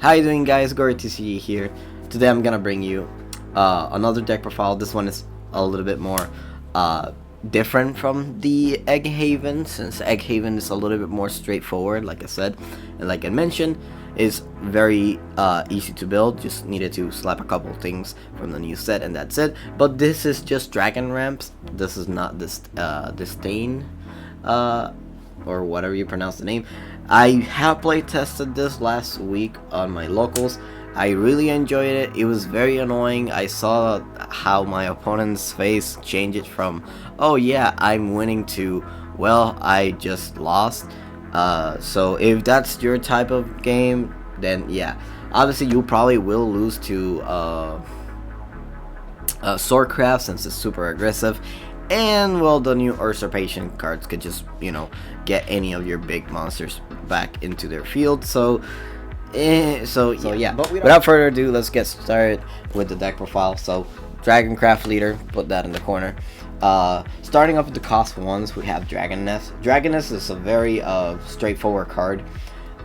How you doing, guys? Gory TCE here. Today I'm gonna bring you another deck profile. This one is a little bit more different from the Egg Haven, since Egg Haven is a little bit more straightforward, like I said, and like I mentioned, is very easy to build. Just needed to slap a couple things from the new set, and that's it. But this is just Dragon Ramps. This is not this Disdain, or whatever you pronounce the name. I have play tested this last week on my locals. I really enjoyed it. It was very annoying. I saw how my opponent's face changed from, oh yeah, I'm winning, to, well, I just lost. So if that's your type of game, then yeah, obviously you probably will lose to Swordcraft, since it's super aggressive. And well, the new usurpation cards could just, get any of your big monsters back into their field. So yeah. But without further ado, let's get started with the deck profile. So Dragoncraft Leader, put that in the corner. Starting off with the cost ones, we have Dragon Nest. Dragon Nest is a very straightforward card.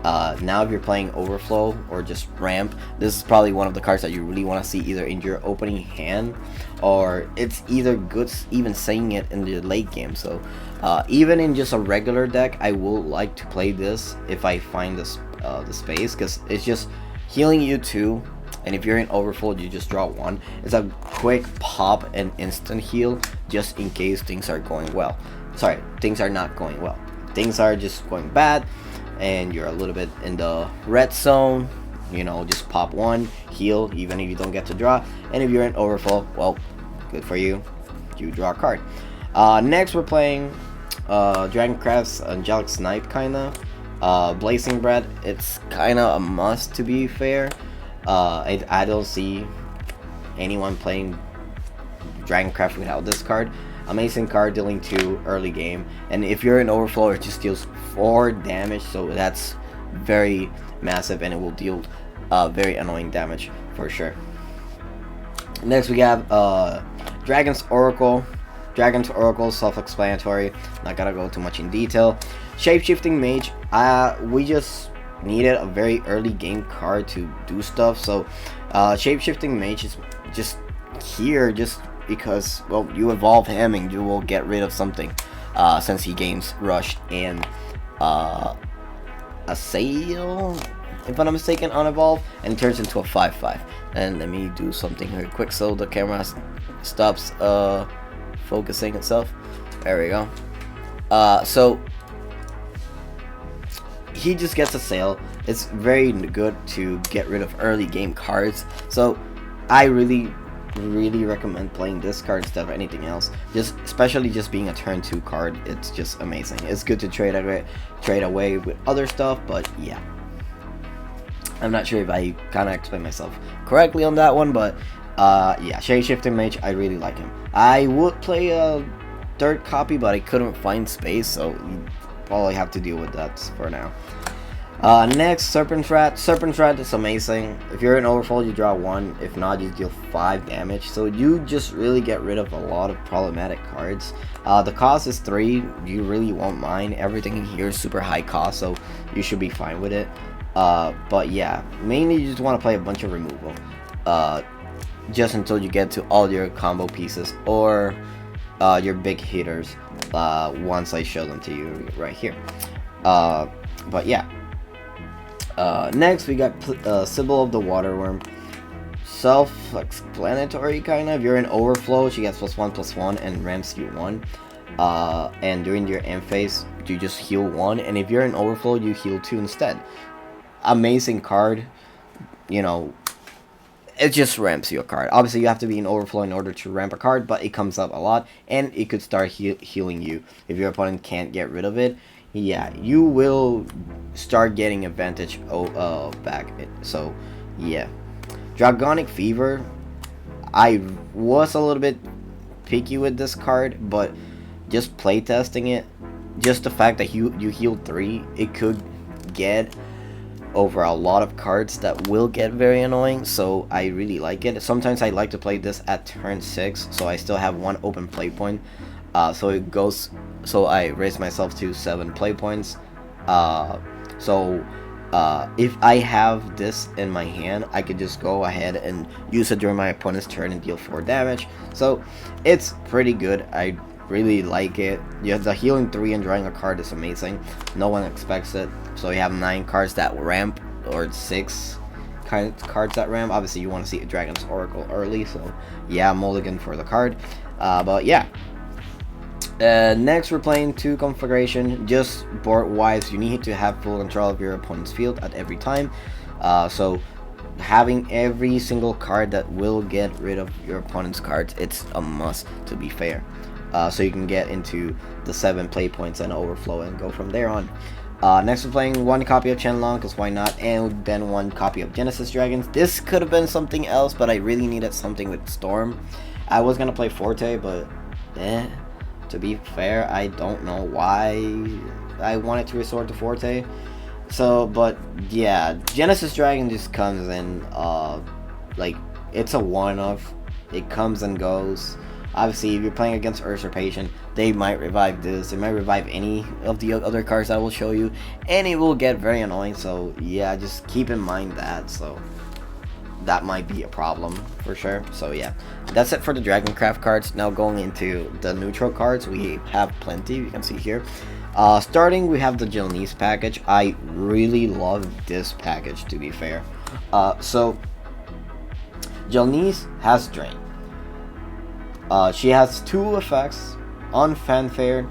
Now if you're playing Overflow or just Ramp, this is probably one of the cards that you really want to see either in your opening hand, or it's either good even saying it in the late game. So even in just a regular deck, I will like to play this if I find the space, because it's just healing you too. And if you're in Overflow, you just draw one. It's a quick pop and instant heal, just in case things are going well. Sorry, things are not going well. Things are just going bad, and you're a little bit in the red zone, just pop one, heal, even if you don't get to draw. And if you're in Overflow, well, good for you, you draw a card. Next we're playing Dragoncraft's Angelic Snipe, kinda. Blazing Breath, it's kinda a must, to be fair. I don't see anyone playing Dragoncraft without this card. Amazing card, dealing 2 early game, and if you're in Overflow, it just deals 4 damage, so that's very massive, and it will deal very annoying damage for sure. Next we have Dragon's Oracle. Dragon's Oracle, self-explanatory, not gonna go too much in detail. Shapeshifting Mage, we just needed a very early game card to do stuff, so Shapeshifting Mage is just here just because, well, you evolve him and you will get rid of something, since he gains Rush and Assail, if I'm not mistaken, on Evolve, and turns into a 5/5. And let me do something here quick so the camera stops focusing itself. There we go. So he just gets Assail. It's very good to get rid of early game cards, so I really recommend playing this card instead of anything else. Especially just being a turn 2 card, it's just amazing. It's good to trade away with other stuff, but yeah, I'm not sure if I kind of explained myself correctly on that one, but yeah, Shapeshifting Mage, I really like him. I would play a 3rd copy, but I couldn't find space, so you probably have to deal with that for now. Next, Serpent's Rat. Serpent's Rat is amazing. If you're in Overflow, you draw 1. If not, you deal 5 damage. So you just really get rid of a lot of problematic cards. The cost is 3. You really won't mind. Everything in here is super high cost, so you should be fine with it. But yeah, mainly you just want to play a bunch of removal. Just until you get to all your combo pieces or your big hitters, once I show them to you right here. But yeah. Next we got Sybil of the Waterworm. Self-explanatory, kind of. If you're in Overflow, she gets +1/+1 and ramps you 1. And during your end phase, you just heal 1. And if you're in Overflow, you heal 2 instead. Amazing card. It just ramps you a card. Obviously, you have to be in Overflow in order to ramp a card, but it comes up a lot, and it could start healing you if your opponent can't get rid of it. Yeah, you will start getting advantage back. So yeah, Dragonic Fever, I was a little bit picky with this card, but just playtesting it, just the fact that you heal 3, it could get over a lot of cards that will get very annoying, so I really like it. Sometimes I like to play this at turn 6, so I still have 1 open play point. So I raise myself to 7 play points. So If I have this in my hand, I could just go ahead and use it during my opponent's turn and deal 4 damage. So it's pretty good. I really like it. Yeah, the healing 3 and drawing a card is amazing. No one expects it. So you have 9 cards that ramp, or 6 cards that ramp. Obviously you want to see a Dragon's Oracle early, so yeah, mulligan for the card. But yeah. Next we're playing 2 configuration. Just board wise, you need to have full control of your opponent's field at every time. So having every single card that will get rid of your opponent's cards, it's a must, to be fair. So you can get into the 7 play points and overflow and go from there on. Next we're playing 1 copy of Qianlong, because why not, and then 1 copy of Genesis Dragons. This could have been something else, but I really needed something with Storm. I was gonna play Forte, but to be fair, I don't know why I wanted to resort to Forte. So, but yeah, Genesis Dragon just comes in, like, it's a one-off. It comes and goes. Obviously, if you're playing against Usurpation, they might revive this. They might revive any of the other cards I will show you, and it will get very annoying. So yeah, just keep in mind that. So that might be a problem for sure. So yeah, that's it for the Dragoncraft cards. Now going into the neutral cards, we have plenty, you can see here. Starting, we have the Gelnise package. I really love this package, to be fair. So Gelnise has Drain. She has 2 effects on Fanfare.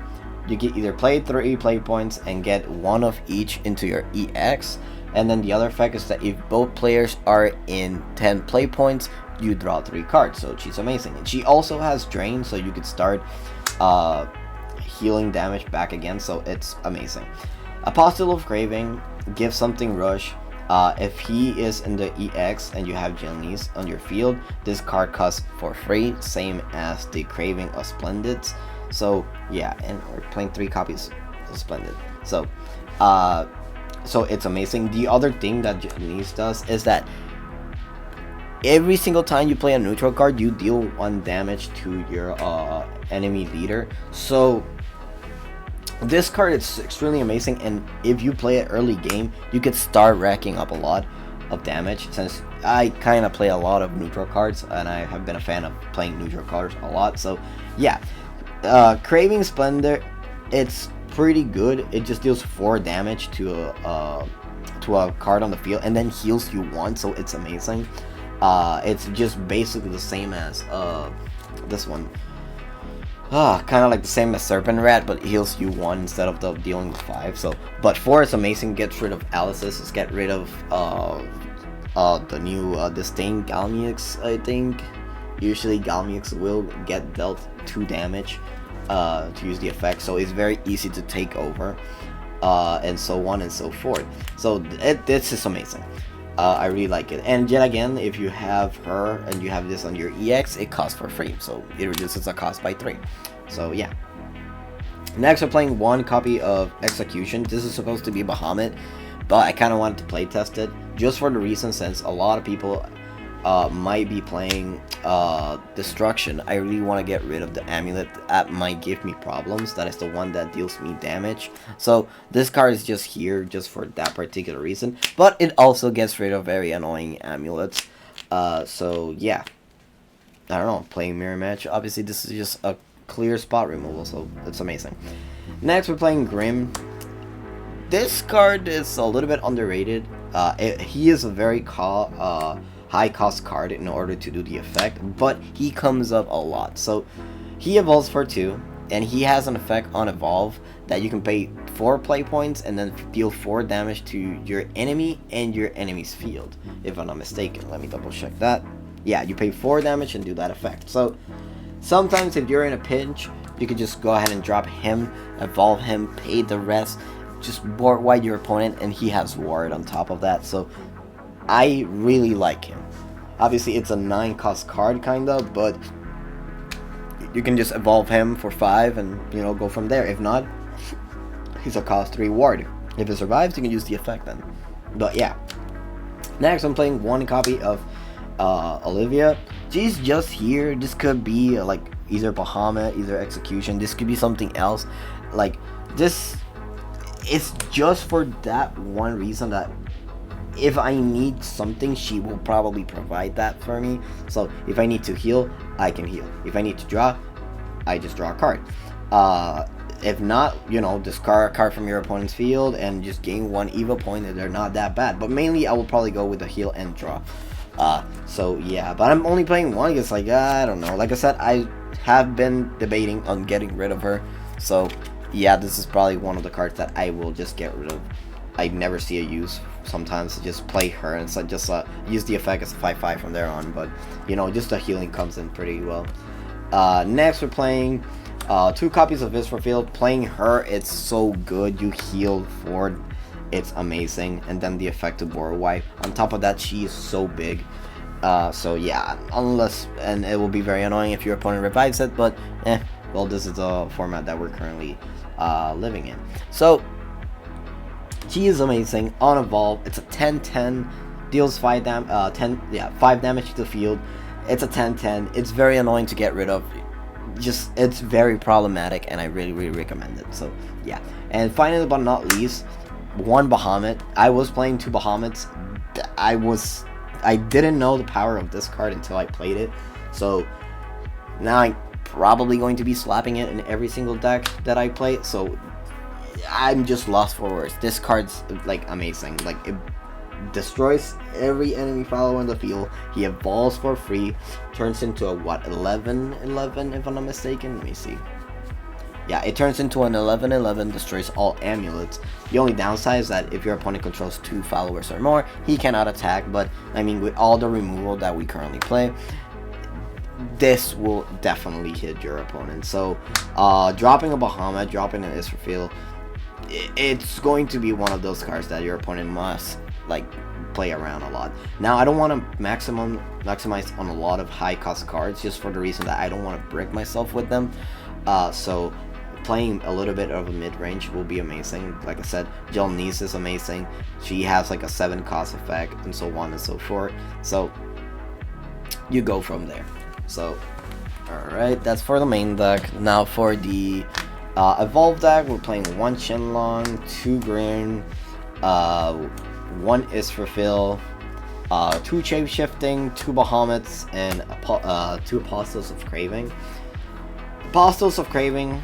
You can either play 3 play points and get 1 of each into your EX, and then the other effect is that if both players are in 10 play points, you draw 3 cards. So she's amazing. And she also has Drain, so you could start healing damage back again, so it's amazing. Apostle of Craving gives something Rush. If he is in the EX and you have Gelnise on your field, this card costs for free, same as the Craving of Splendids. So yeah, and we're playing 3 copies of Splendid. So so it's amazing. The other thing that Gelnise does is that every single time you play a neutral card, you deal 1 damage to your enemy leader. So this card is extremely amazing, and if you play it early game, you could start racking up a lot of damage. Since I kind of play a lot of neutral cards, and I have been a fan of playing neutral cards a lot, so yeah. Craving Splendor, it's pretty good. It just deals 4 damage to a card on the field, and then heals you 1, so it's amazing. It's just basically the same as this one. Kind of like the same as Serpent Rat, but it heals you 1 instead of dealing with 5. So, but 4 is amazing. Gets rid of Alice's. It's get rid of the new Disdain Galmix, I think. Usually Galmix will get dealt 2 damage to use the effect, so it's very easy to take over, and so on and so forth. So this is amazing. I really like it. And yet again, if you have her and you have this on your EX, it costs for free, so it reduces the cost by 3. So yeah. Next, we're playing 1 copy of Execution. This is supposed to be Bahamut, but I kind of wanted to play test it just for the reason, since a lot of people might be playing Destruction. I really want to get rid of the amulet that might give me problems. That is the one that deals me damage. So this card is just here just for that particular reason, but it also gets rid of very annoying amulets. So yeah, I don't know, playing Mirror Match. Obviously this is just a clear spot removal, so it's amazing. Next, we're playing Grim. This card is a little bit underrated. He is a very high cost card in order to do the effect, but he comes up a lot. So he evolves for 2, and he has an effect on evolve that you can pay 4 play points and then deal 4 damage to your enemy and your enemy's field, if I'm not mistaken. Let me double check that. Yeah, you pay 4 damage and do that effect. So sometimes if you're in a pinch, you could just go ahead and drop him, evolve him, pay the rest, just board wide your opponent, and he has ward on top of that. So I really like him. Obviously it's a 9 cost card kinda, but you can just evolve him for 5 and, you know, go from there. If not, he's a cost 3 ward. If it survives, you can use the effect then. But yeah. Next, I'm playing 1 copy of Olivia. She's just here. This could be like either Bahamut, either Execution. This could be something else. Like this, it's just for that one reason that if I need something, she will probably provide that for me. So if I need to heal, I can heal. If I need to draw, I just draw a card. If not, you know, discard a card from your opponent's field and just gain 1 EVA point, and they're not that bad. But mainly, I will probably go with the heal and draw. So yeah, but I'm only playing one because, like, I don't know. Like I said, I have been debating on getting rid of her. So yeah, this is probably one of the cards that I will just get rid of. I never see a use sometimes to just play her and so just use the effect as a 5/5 from there on. But you know, just the healing comes in pretty well. Next, we're playing 2 copies of Isra Field. Playing her, it's so good. You heal forward, it's amazing. And then the effect of Boar Wipe. On top of that, she is so big. So yeah, unless, and it will be very annoying if your opponent revives it, but well, this is the format that we're currently living in. So she is amazing. On Evolve, it's a 10/10, deals 5 damage to the field. It's a 10/10. It's very annoying to get rid of. Just, it's very problematic, and I really recommend it. So yeah, and finally but not least, 1 Bahamut. I was playing 2 Bahamuts. I didn't know the power of this card until I played it. So now I'm probably going to be slapping it in every single deck that I play. So I'm just lost for words. This card's like amazing. Like, it destroys every enemy follower in the field. He evolves for free, turns into a 11/11 if I'm not mistaken. Let me see. Yeah, it turns into an 11/11, destroys all amulets. The only downside is that if your opponent controls 2 followers or more, he cannot attack. But I mean, with all the removal that we currently play, this will definitely hit your opponent. So dropping a Bahamut, dropping an Israfil, it's going to be one of those cards that your opponent must like play around a lot. Now, I don't want to maximize on a lot of high cost cards, just for the reason that I don't want to break myself with them. So playing a little bit of a mid-range will be amazing. Like I said, Jelnice is amazing. She has like a 7 cost effect and so on and so forth. So you go from there. So alright, that's for the main deck. Now for the Evolve deck, we're playing 1 Shenlong, 2 Green, 1 Israfil, 2 Shape-Shifting, 2 Bahamuts, and 2 Apostles of Craving. Apostles of Craving,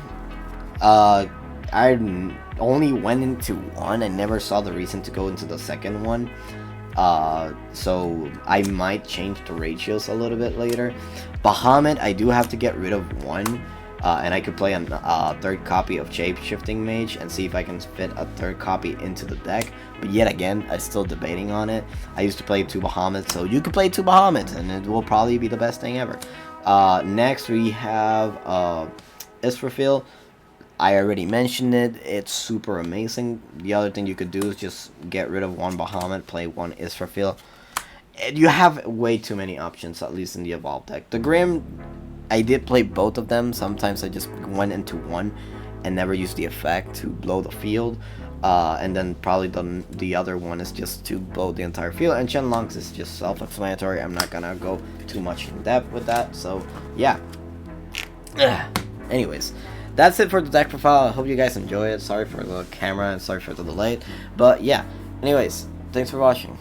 I only went into 1 and never saw the reason to go into the second one. So I might change the ratios a little bit later. Bahamut, I do have to get rid of 1. And I could play a 3rd copy of Shape-Shifting Mage and see if I can fit a 3rd copy into the deck. But yet again, I'm still debating on it. I used to play 2 Bahamuts, so you could play 2 Bahamuts, and it will probably be the best thing ever. Next, we have Israfil. I already mentioned it. It's super amazing. The other thing you could do is just get rid of 1 Bahamut, play 1 Israfil. You have way too many options, at least in the Evolve deck. The Grim, I did play both of them. Sometimes I just went into 1 and never used the effect to blow the field. And then probably the other one is just to blow the entire field. And Shenlong's is just self-explanatory. I'm not gonna go too much in depth with that. So yeah. Anyways, that's it for the deck profile. I hope you guys enjoy it. Sorry for the camera and sorry for the delay. But yeah. Anyways, thanks for watching.